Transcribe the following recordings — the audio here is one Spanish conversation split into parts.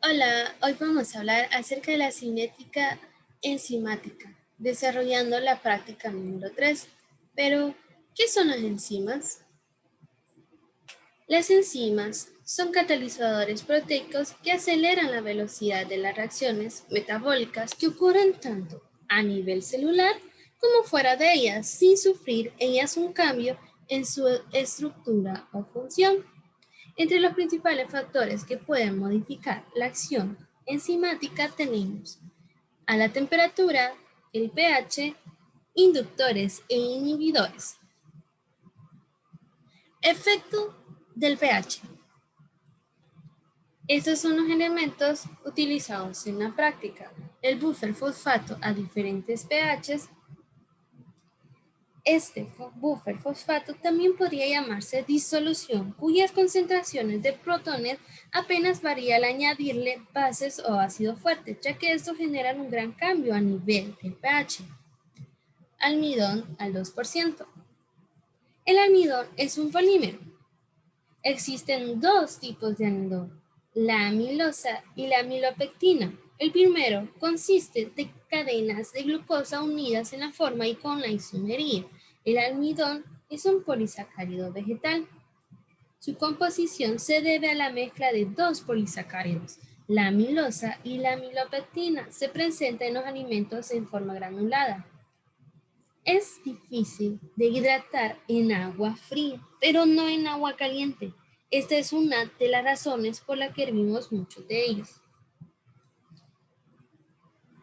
Hola, hoy vamos a hablar acerca de la cinética enzimática, desarrollando la práctica número 3. Pero, ¿qué son las enzimas? Las enzimas son catalizadores proteicos que aceleran la velocidad de las reacciones metabólicas que ocurren tanto a nivel celular como fuera de ellas, sin sufrir ellas un cambio en su estructura o función. Entre los principales factores que pueden modificar la acción enzimática tenemos a la temperatura, el pH, inductores e inhibidores. Efecto del pH. Estos son los elementos utilizados en la práctica. El buffer fosfato a diferentes pHs. Este buffer fosfato también podría llamarse disolución, cuyas concentraciones de protones apenas varía al añadirle bases o ácido fuerte, ya que estos generan un gran cambio a nivel del pH. Almidón al 2%. El almidón es un polímero. Existen dos tipos de almidón, la amilosa y la amilopectina. El primero consiste de cadenas de glucosa unidas en la forma y con la isomería. El almidón es un polisacárido vegetal. Su composición se debe a la mezcla de dos polisacáridos, la amilosa y la amilopectina. Se presenta en los alimentos en forma granulada. Es difícil de hidratar en agua fría, pero no en agua caliente. Esta es una de las razones por las que hervimos muchos de ellos.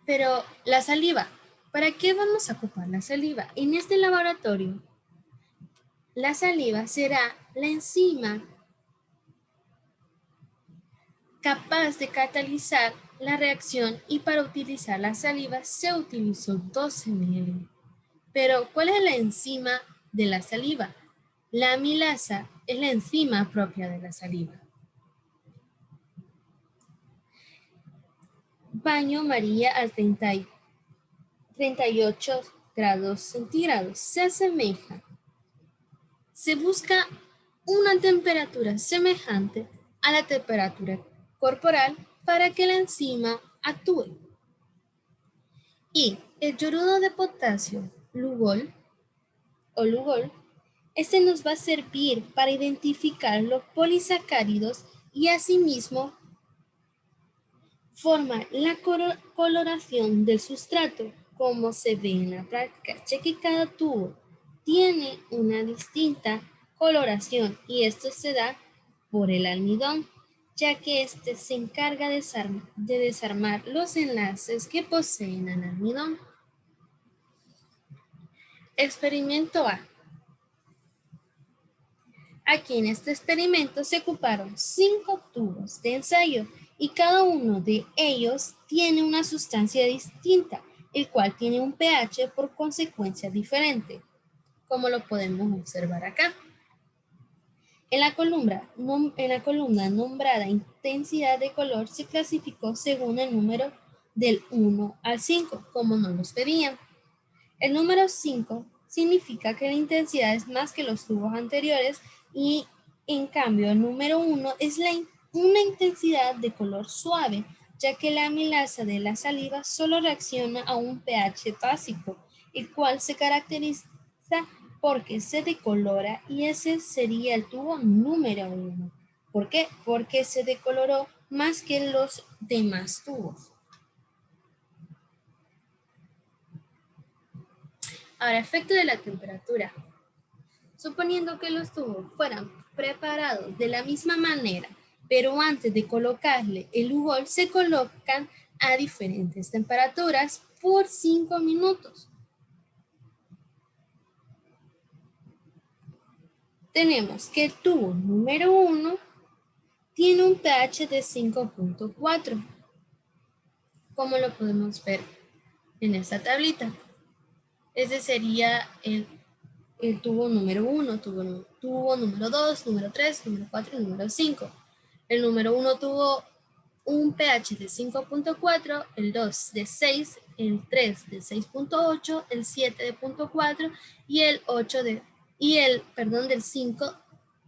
Pero la saliva, ¿para qué vamos a ocupar la saliva? En este laboratorio, la saliva será la enzima capaz de catalizar la reacción y para utilizar la saliva se utilizó 12 ml. Pero, ¿cuál es la enzima de la saliva? La amilasa es la enzima propia de la saliva. Baño María al 38 grados centígrados. Se asemeja. Se busca una temperatura semejante a la temperatura corporal para que la enzima actúe. Y el iorudo de potasio, Lugol, este nos va a servir para identificar los polisacáridos y asimismo forma la coloración del sustrato, como se ve en la práctica, ya que cada tubo tiene una distinta coloración y esto se da por el almidón, ya que este se encarga de desarmar los enlaces que poseen el almidón. Experimento A. Aquí en este experimento se ocuparon 5 tubos de ensayo y cada uno de ellos tiene una sustancia distinta, el cual tiene un pH por consecuencia diferente, como lo podemos observar acá. En la columna nombrada intensidad de color se clasificó según el número del 1 al 5, como nos los pedían. El número 5 significa que la intensidad es más que los tubos anteriores y en cambio el número 1 es una intensidad de color suave, ya que la amilasa de la saliva solo reacciona a un pH básico, el cual se caracteriza porque se decolora y ese sería el tubo número 1. ¿Por qué? Porque se decoloró más que los demás tubos. Ahora, efecto de la temperatura. Suponiendo que los tubos fueran preparados de la misma manera, pero antes de colocarle el Lugol se colocan a diferentes temperaturas por 5 minutos. Tenemos que el tubo número 1 tiene un pH de 5.4, como lo podemos ver en esta tablita. Ese sería el tubo número 1, tubo número 2, número 3, número 4 y número 5. El número 1 tuvo un pH de 5.4, el 2 de 6, el 3 de 6.8, el 7 de 0.4 y el del 5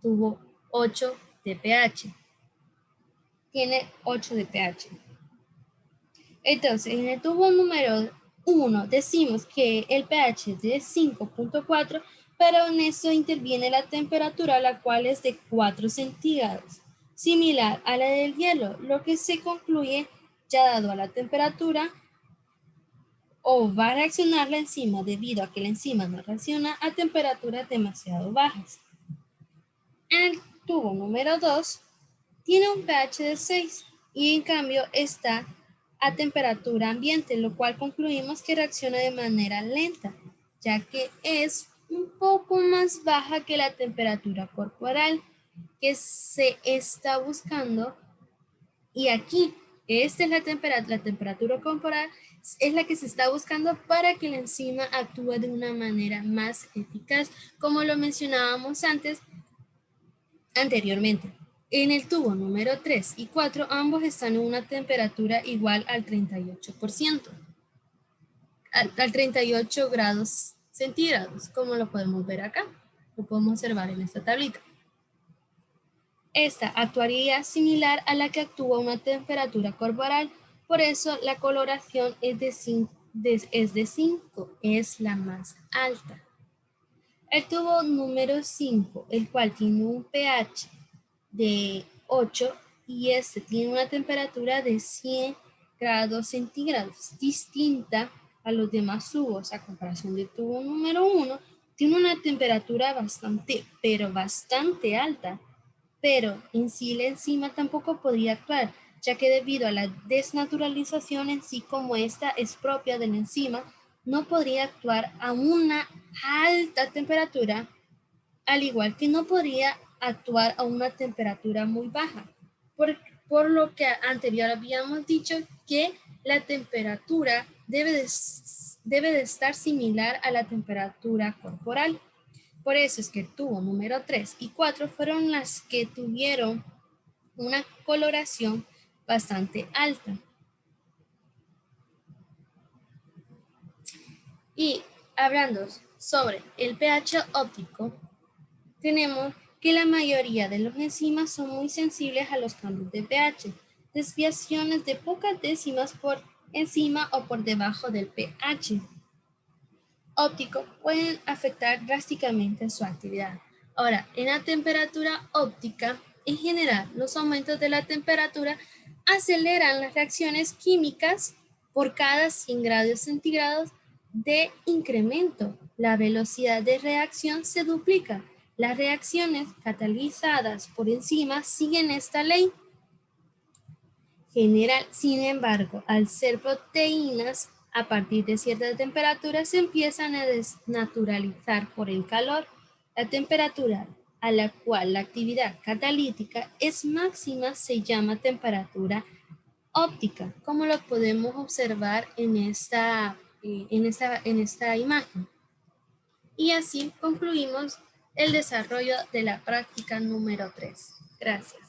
tuvo 8 de pH. tiene 8 de pH. Entonces, en el tubo número 1 decimos que el pH es de 5.4, pero en eso interviene la temperatura, la cual es de 4 centígrados, similar a la del hielo, lo que se concluye, ya dado a la temperatura, o va a reaccionar la enzima debido a que la enzima no reacciona a temperaturas demasiado bajas. En el tubo número 2 tiene un pH de 6 y en cambio está a temperatura ambiente, lo cual concluimos que reacciona de manera lenta, ya que es un poco más baja que la temperatura corporal que se está buscando. Y aquí, esta es la temperatura corporal, es la que se está buscando para que la enzima actúe de una manera más eficaz, como lo mencionábamos anteriormente. En el tubo número 3 y 4, ambos están en una temperatura igual al 38%, al 38 grados centígrados, como lo podemos ver acá. Lo podemos observar en esta tablita. Esta actuaría similar a la que actúa a una temperatura corporal, por eso la coloración es de 5, es la más alta. El tubo número 5, el cual tiene un pH de 8 y este tiene una temperatura de 100 grados centígrados, distinta a los demás tubos. A comparación del tubo número 1, tiene una temperatura bastante alta, pero en sí la enzima tampoco podría actuar, ya que debido a la desnaturalización en sí, como esta es propia de la enzima, no podría actuar a una alta temperatura, al igual que no podría actuar a una temperatura muy baja, por lo que anterior habíamos dicho que la temperatura debe de estar similar a la temperatura corporal. Por eso es que el tubo número 3 y 4 fueron las que tuvieron una coloración bastante alta. Y hablando sobre el pH óptico, tenemos que la mayoría de los enzimas son muy sensibles a los cambios de pH, desviaciones de pocas décimas por encima o por debajo del pH óptico pueden afectar drásticamente su actividad. Ahora, en la temperatura óptica, en general, los aumentos de la temperatura aceleran las reacciones químicas por cada 100 grados centígrados de incremento. La velocidad de reacción se duplica. Las reacciones catalizadas por enzimas siguen esta ley general. Sin embargo, al ser proteínas, a partir de cierta temperatura se empiezan a desnaturalizar por el calor. La temperatura a la cual la actividad catalítica es máxima se llama temperatura óptica, como lo podemos observar en esta imagen. Y así concluimos el desarrollo de la práctica número 3. Gracias.